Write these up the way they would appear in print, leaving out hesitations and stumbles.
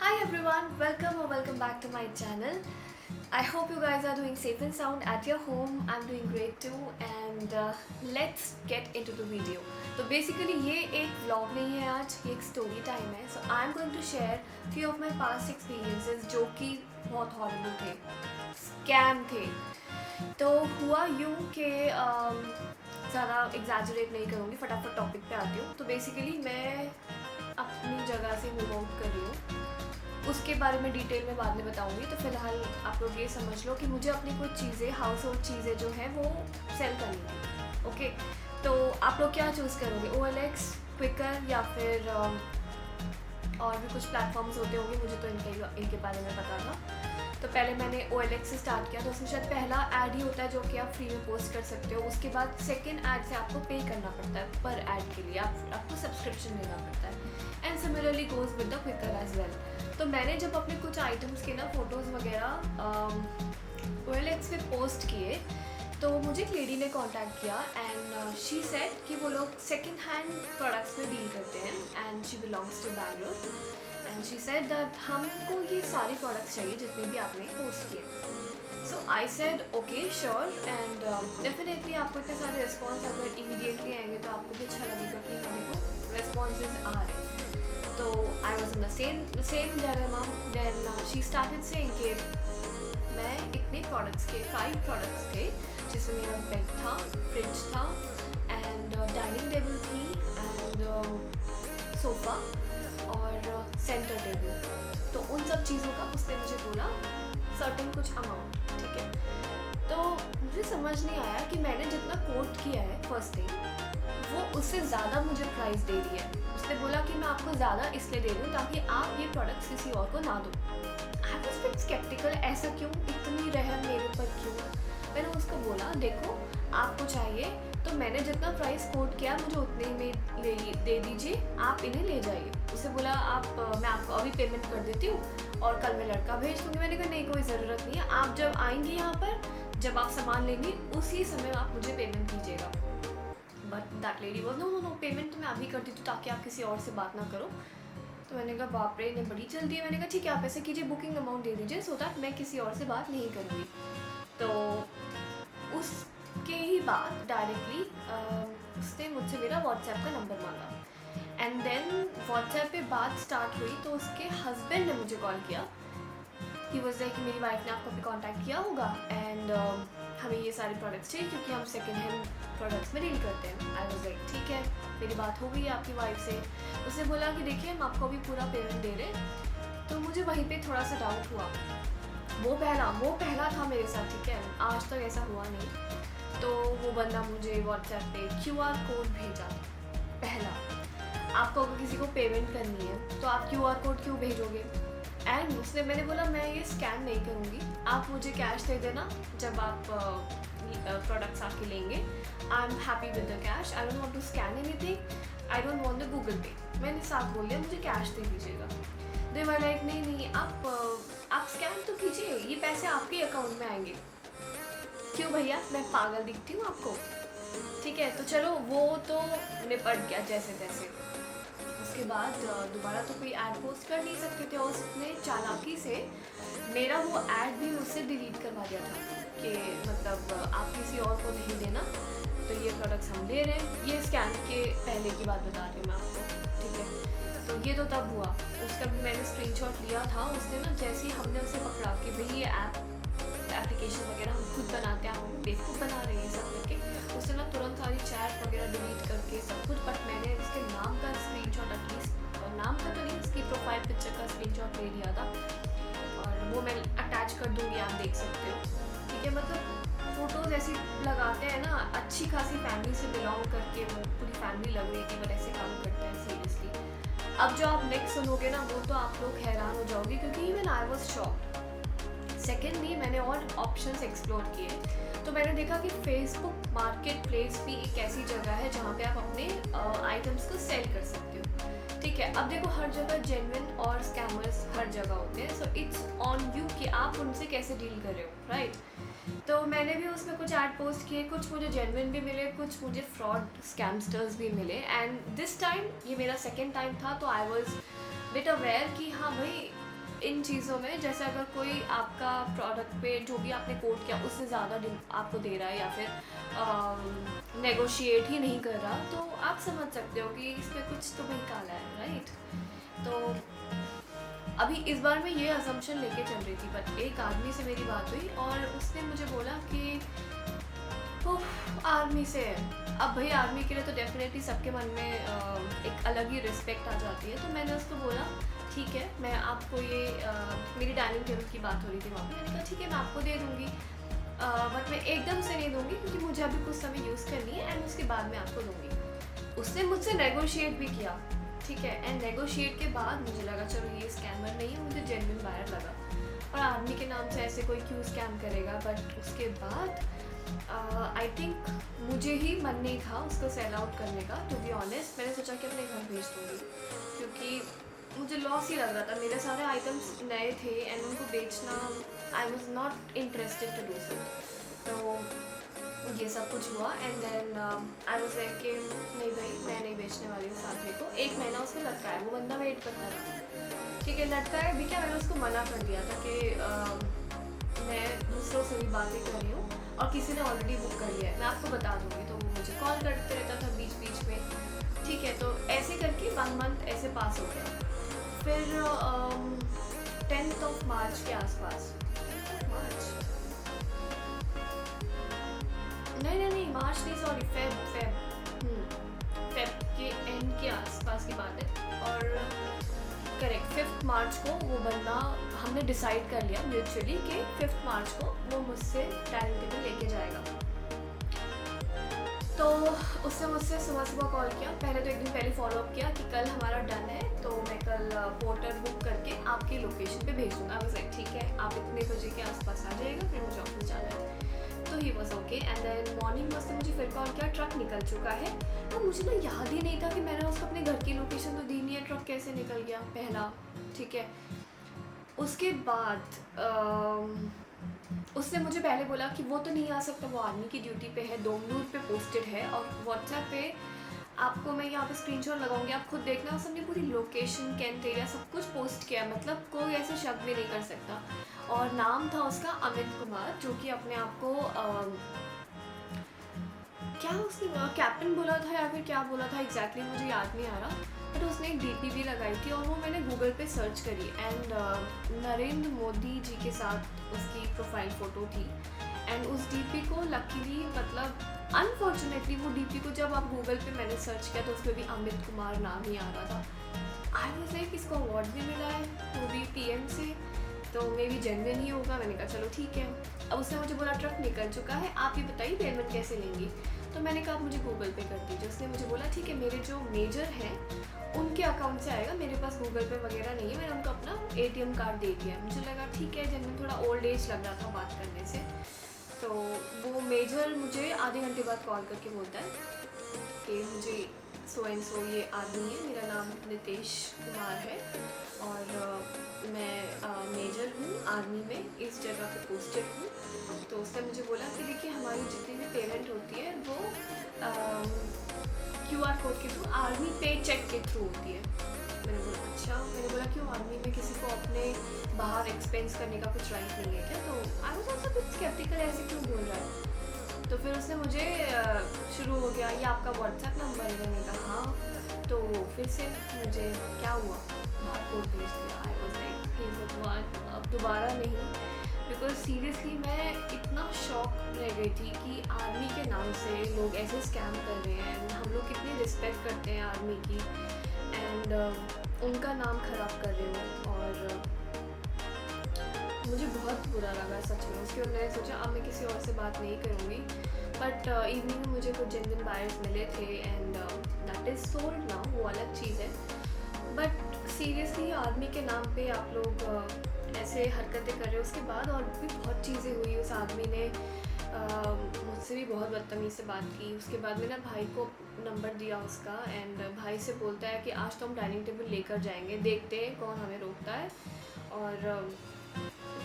Hi everyone, welcome back to my channel. I hope you guys are doing safe and sound at your home. I'm doing great too and let's get into the video. तो basically ये एक vlog नहीं है आज, ये एक story time है. So I'm going to share few of my past experiences जो कि बहुत horrible थे, scam थे. तो हुआ यूँ कि ज़्यादा exaggerate नहीं करूँगी, फटाफट topic पे आती हूँ. तो basically मैं अपनी जगह से move out कर रही हूँ. उसके बारे में डिटेल में बाद में बताऊंगी. तो फिलहाल आप लोग ये समझ लो कि मुझे अपनी कुछ चीज़ें, हाउस होल्ड चीज़ें जो हैं वो सेल करनी थी. ओके, तो आप लोग क्या चूज़ करोगे, OLX, क्विकर या फिर और भी कुछ प्लेटफॉर्म्स होते होंगे, मुझे तो इनके बारे में पता था. तो पहले मैंने OLX से स्टार्ट किया. तो उसमें शायद पहला ऐड ही होता है जो कि आप फ्री में पोस्ट कर सकते हो. उसके बाद सेकंड ऐड से आपको पे करना पड़ता है पर ऐड के लिए, आपको सब्सक्रिप्शन लेना पड़ता है. And similarly goes with the Quikr as well. तो मैंने जब अपने कुछ आइटम्स के ना फ़ोटोज़ वगैरह OLX पे पोस्ट किए तो मुझे एक लेडी ने कांटेक्ट किया एंड शी सेड कि वो लोग सेकंड हैंड प्रोडक्ट्स में डील करते हैं and she belongs to Bangalore. And she said that हमको ये सारे प्रोडक्ट्स चाहिए जितने भी आपने पोस्ट किए. So I said okay sure and definitely आपको इतने सारे रिस्पॉन्स अगर इमीडिएटली आएंगे तो आपको भी अच्छा लगेगा कि हमें को रिस्पॉन्सेज आ रहे हैं. तो I was in the same dilemma. Then she started saying कि मैं इतने प्रोडक्ट्स के 5 प्रोडक्ट्स थे जिसमें मेरा बेड था, फ्रिज था एंड डाइनिंग टेबल थी एंड सोफ़ा और सेंटर टेबल. तो उन सब चीज़ों का उसने मुझे बोला सर्टेन कुछ अमाउंट. ठीक है, तो मुझे समझ नहीं आया कि मैंने जितना कोट किया है फर्स्ट थिंग वो उससे ज़्यादा मुझे प्राइस दे रही है. उसने बोला कि मैं आपको ज़्यादा इसलिए दे रही हूँ ताकि आप ये प्रोडक्ट्स किसी और को ना दो. आई वाज बिट स्केप्टिकल, ऐसा क्यों, इतनी रहम मेरे ऊपर क्यों. मैंने उसको बोला देखो आपको चाहिए तो मैंने जितना प्राइस कोट किया मुझे उतने में दे दीजिए, आप इन्हें ले जाइए. उसे बोला मैं आपको अभी पेमेंट कर देती हूँ और कल मैं लड़का भेज दूँगी. मैंने कहा नहीं कोई ज़रूरत नहीं है, आप जब आएंगी यहाँ पर, जब आप सामान लेंगी उसी समय आप मुझे पेमेंट कीजिएगा. But that lady was no payment तो मैं अभी कर दी थी ताकि आप किसी और से बात ना करो. तो मैंने कहा बाप रे ने बड़ी जल्दी है. मैंने कहा ठीक है आप ऐसे कीजिए, बुकिंग अमाउंट दे दीजिए सो दैट मैं किसी और से बात नहीं करूँगी. तो उसके ही बाद डायरेक्टली उसने मुझसे मेरा व्हाट्सएप का नंबर मांगा एंड देन व्हाट्सएप पे बात स्टार्ट हुई. तो उसके हस्बैंड ने मुझे कॉल किया. ही वॉज लाइक मेरी वाइफ ने आपको भी कॉन्टैक्ट किया होगा एंड हमें ये सारे प्रोडक्ट्स चाहिए क्योंकि हम सेकेंड हैंड प्रोडक्ट्स में डील करते हैं. आई वाज लाइक ठीक है, मेरी बात हो गई आपकी वाइफ से. उसने बोला कि देखिए हम आपको भी पूरा पेमेंट दे रहे हैं. तो मुझे वहीं पे थोड़ा सा डाउट हुआ. वो पहला था मेरे साथ. ठीक है, आज तक ऐसा हुआ नहीं. तो वो बंदा मुझे व्हाट्सएप पे QR कोड भेजा. पहला, आपको अगर किसी को पेमेंट करनी है तो आप QR कोड क्यों भेजोगे. एंड उसने, मैंने बोला मैं ये स्कैन नहीं करूँगी, आप मुझे कैश दे देना जब आप प्रोडक्ट्स आके लेंगे. I am happy with the cash, I don't want to scan anything, I don't want the Google Pay. मैंने साफ बोल दिया मुझे कैश दे दीजिएगा. दे वर लाइक नहीं आप स्कैन तो कीजिए, ये पैसे आपके अकाउंट में आएंगे. क्यों भैया, मैं पागल दिखती हूँ आपको. ठीक है, तो चलो वो तो निपट गया जैसे तैसे. उसके बाद दोबारा तो कोई ऐड पोस्ट कर नहीं सकते थे और उसने चालाकी से मेरा वो ऐड भी उससे डिलीट करवा दिया था कि मतलब आप किसी और को नहीं देना, तो ये प्रोडक्ट्स हम ले रहे हैं. ये स्कैन के पहले की बात बता रही हूँ मैं आपको. ठीक है, तो ये तो तब हुआ. उसका भी मैंने स्क्रीनशॉट लिया था. उसने ना जैसे ही हमने उसे पकड़ा कि भाई ये एप्लीकेशन वगैरह हम खुद बनाते हैं, हम बेवकूफ़ बना रहे हैं सब करके, उसने ना तुरंत सारी चैट वगैरह डिलीट करके सब कुछ. बट मैंने उसके नाम का स्क्रीनशॉट एटलीस्ट, नाम का तो नहीं, उसकी प्रोफाइल पिक्चर का स्क्रीनशॉट ले लिया था और वो मैं अटैच कर दूँगी, आप देख सकते हो. ठीक है, मतलब फ़ोटोज़ ऐसी लगाते हैं ना, अच्छी खासी फैमिली से बिलोंग करके वो पूरी फैमिली लग रही थी बट ऐसे काम करते हैं सीरियसली. अब जो आप नेक्स्ट सुनोगे ना वो तो आप लोग हैरान हो जाओगे क्योंकि even I was shocked. Secondly मैंने और ऑप्शंस एक्सप्लोर किए तो मैंने देखा कि फेसबुक मार्केट प्लेस भी एक ऐसी जगह है जहाँ पे आप अपने आइटम्स को सेल कर सकते हो. ठीक है, अब देखो हर जगह जेन्युइन और स्कैमर्स हर जगह होते हैं. सो इट्स ऑन यू कि आप उनसे कैसे डील कर रहे हो, राइट. तो मैंने भी उसमें कुछ ऐड पोस्ट किए, कुछ मुझे जेन्युइन भी मिले, कुछ मुझे फ्रॉड स्कैमस्टर्स भी मिले. एंड दिस टाइम ये मेरा सेकेंड टाइम था तो आई वॉज बिट अवेयर कि हाँ भाई इन चीज़ों में, जैसे अगर कोई आपका प्रोडक्ट पे जो भी आपने कोट किया उससे ज़्यादा आपको दे रहा है या फिर नेगोशिएट ही नहीं कर रहा, तो आप समझ सकते हो कि इस पर कुछ तो भाई काला है, राइट। तो अभी इस बार मैं ये असम्पशन लेके चल रही थी, बट एक आदमी से मेरी बात हुई और उसने मुझे बोला कि आर्मी से है। अब भाई आर्मी के लिए तो डेफिनेटली सबके मन में एक अलग ही रिस्पेक्ट आ जाती है। तो मैंने उसको बोला ठीक है, मैं आपको ये मेरी डाइनिंग टेबल की बात हो रही थी वहाँ पे, मैंने कहा ठीक है मैं आपको दे दूँगी, बट मैं एकदम से नहीं दूँगी क्योंकि मुझे अभी कुछ समय यूज़ करनी है एंड उसके बाद मैं आपको दूँगी। उसने मुझसे नेगोशिएट भी किया, ठीक है, एंड नेगोशिएट के बाद मुझे लगा चलो ये स्कैमर नहीं है, मुझे जेन्युइन बायर लगा। और आर्मी के नाम से ऐसे कोई क्यों स्कैम करेगा। बट उसके बाद आई थिंक मुझे ही मन नहीं था उसको सेल आउट करने का, टू बी ऑनेस्ट। मैंने सोचा कि अपने घर भेज दूँगी क्योंकि मुझे लॉस ही लग रहा था, मेरे सारे आइटम्स नए थे एंड उनको बेचना I was not interested to do so. तो ये सब कुछ हुआ and then I was like कि नहीं भाई मैं नहीं बेचने वाली हूँ साथी को। 1 महीना उसमें लटका है, वो बंदा वेट करता रहा, ठीक है, लटका है भी क्या, मैंने उसको मना कर दिया था कि मैं दूसरों से भी बातें कर रही हूँ और किसी ने ऑलरेडी बुक कर लिया है, मैं आपको बता दूँगी। तो वो मुझे कॉल करते रहता था बीच बीच में, ठीक है। तो ऐसे करके 1 मंथ ऐसे पास हो गया। फिर 10th ऑफ मार्च के आसपास, मार्च नहीं मार्च नहीं, सॉरी फेब के एंड के आसपास की बात है। और करेक्ट 5th मार्च को वो बंदा, हमने डिसाइड कर लिया म्यूचुअली कि 5th मार्च को वो मुझसे डाइनिंग टेबल लेके जाएगा। तो उसने मुझसे सुबह कॉल किया, पहले तो 1 दिन पहले फॉलोअप किया कि कल हमारा डन है, तो मैं कल पोर्टर बुक करके आपकी लोकेशन पे भेज दूँगा। आई वाज लाइक ठीक है, आप इतने बजे के आसपास आ जाएगा, फिर मुझे ऑफिस जाना है। तो he was okay and then morning में उसने मुझे फिर कॉल किया, ट्रक निकल चुका है। तो मुझे ना याद ही नहीं था कि मैंने उसको अपने घर की लोकेशन तो दी नहीं है, ट्रक कैसे निकल गया पहला, ठीक है। उसके बाद उसने मुझे पहले बोला कि वो तो नहीं आ सकता, वो आर्मी की ड्यूटी पे है, दोमनूर पे पोस्टेड है, और व्हाट्सएप पे आपको मैं यहाँ पे स्क्रीनशॉट लगाऊंगी, आप खुद देखना। उसने पूरी लोकेशन, कैंट एरिया सब कुछ पोस्ट किया, मतलब कोई ऐसे शक भी नहीं कर सकता। और नाम था उसका अमित कुमार, जो कि अपने आप को क्या उसने कैप्टन बोला था या फिर क्या बोला था एग्जैक्टली मुझे याद नहीं आ रहा, बट उसने एक डीपी भी लगाई थी और वो मैंने गूगल पे सर्च करी एंड नरेंद्र मोदी जी के साथ उसकी प्रोफाइल फ़ोटो थी। एंड उस डीपी को लकीली, मतलब अनफॉर्चुनेटली वो डीपी को जब आप गूगल पे मैंने सर्च किया तो उस पर भी अमित कुमार नाम ही आ रहा था। आई वाज लाइक इसको अवार्ड भी मिला है, वो भी पीएम से, तो मे भी जेन्युइन ही होगा। मैंने कहा चलो ठीक है। अब उसने मुझे बोला ट्रक निकल चुका है, आप ही बताइए पेमेंट कैसे लेंगी। तो मैंने कहा मुझे गूगल पे कर दीजिए। उसने मुझे बोला ठीक है, मेरे जो मेजर हैं उनके अकाउंट से आएगा, मेरे पास गूगल पे वगैरह नहीं है, मैंने उनको अपना एटीएम कार्ड दे दिया। मुझे लगा ठीक है, जब मैं थोड़ा ओल्ड एज लग रहा था बात करने से, तो वो मेजर मुझे आधे घंटे बाद कॉल करके बोलता है कि मुझे सो एंड सो ये आदमी है, मेरा नाम नितेश कुमार है और मैं मेजर हूँ आर्मी में, इस जगह पे पोस्टेड हूँ। तो उसने मुझे बोला कि देखिए हमारी जितनी भी पेमेंट होती है वो QR कोड के थ्रू, आर्मी पे चेक के थ्रू होती है। मैंने बोला अच्छा, मैंने बोला क्यों, आर्मी में किसी को अपने बाहर एक्सपेंस करने का कुछ राइट नहीं है क्या? तो आई वाज आल्सो कुछ स्केप्टिकल, ऐसे क्यों बोल रहा है। तो फिर उसने मुझे शुरू हो गया, ये आपका व्हाट्सएप नंबर है? मैंने कहा हाँ। तो फिर से मुझे क्या हुआ, बाहर कोड भेज दिया। आई वाज लाइक हे भगवान, अब दोबारा नहीं, बिकॉज सीरियसली मैं इतना शॉक रह गई थी कि आर्मी के नाम से लोग ऐसे स्कैम कर रहे हैं। हम लोग कितनी रिस्पेक्ट करते हैं आर्मी की, एंड उनका नाम ख़राब कर रहे हो। और मुझे बहुत बुरा लगा सच में। उसके बाद मैंने सोचा अब मैं किसी और से बात नहीं करूँगी, बट इवनिंग में मुझे कुछ जेन्युइन बायर्स मिले थे and that is sold now, वो अलग चीज़ है। बट सीरियसली आर्मी के नाम पे आप लोग ऐसे हरकतें कर रहे हो। उसके बाद और भी बहुत चीज़ें हुई, उस आदमी ने मुझसे भी बहुत बदतमीज़ से बात की। उसके बाद मैंने भाई को नंबर दिया उसका, एंड भाई से बोलता है कि आज तो हम डाइनिंग टेबल लेकर जाएंगे, देखते हैं कौन हमें रोकता है। और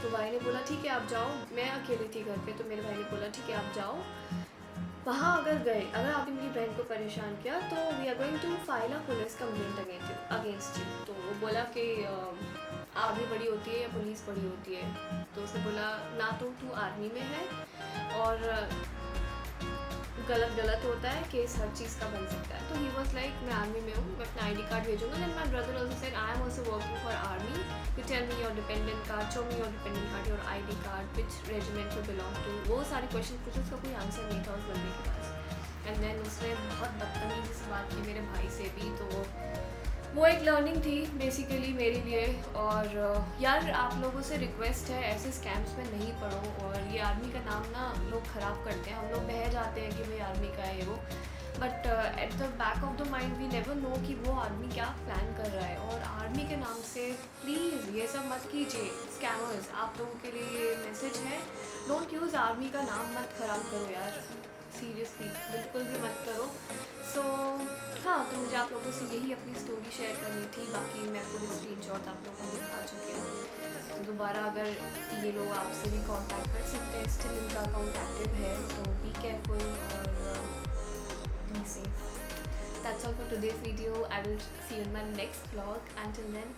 तो भाई ने बोला ठीक है आप जाओ, मैं अकेली थी घर पे, तो मेरे भाई ने बोला ठीक है आप जाओ वहाँ। अगर गए, अगर आपने मेरी बहन को परेशान किया तो we are going to file a police complaint against you. तो वो बोला कि आर्मी बड़ी होती है या पुलिस बड़ी होती है। तो उसने बोला ना तो तू आर्मी में है और गलत गलत होता है, केस हर चीज़ का बन सकता है। तो ही वॉज लाइक मैं आर्मी में हूँ, मैं अपना ID कार्ड भेजूंगा। Then my brother also said I am also working for army, you tell me your dependent card, show me your dependent card, your ID card, which regiment you belong to. वो सारे question पूछे, उसका कोई answer नहीं था उस बंदे के पास। एंड देन उसने बहुत बदतमीजी से बात की मेरे भाई से भी। तो वो एक लर्निंग थी बेसिकली मेरे लिए। और यार आप लोगों से रिक्वेस्ट है ऐसे स्कैम्स में नहीं पड़ो। और ये आर्मी का नाम ना लोग ख़राब करते हैं, हम लोग बह जाते हैं कि भाई आर्मी का है वो, but at the back of the mind we never know कि वो आर्मी क्या प्लान कर रहा है। और आर्मी के नाम से प्लीज़ ये सब मत कीजिए स्कैमर्स। आप लोगों के लिए ये मैसेज है, डोंट यूज़ आर्मी का नाम मत ख़राब करो यार, सीरियसली बिल्कुल भी मत करो। सो हाँ, तो मुझे आप लोगों से यही अपनी स्टोरी शेयर करनी थी। बाकी मैं पूरे स्क्रीनशॉट आप लोगों को दिखा चुकी हूँ। तो दोबारा अगर ये लोग आपसे भी कांटेक्ट कर सकते हैं, स्टिल इनका अकाउंट एक्टिव है, तो बी केयरफुल और be safe. That's all for today's video. I will see you in my next vlog. Until then,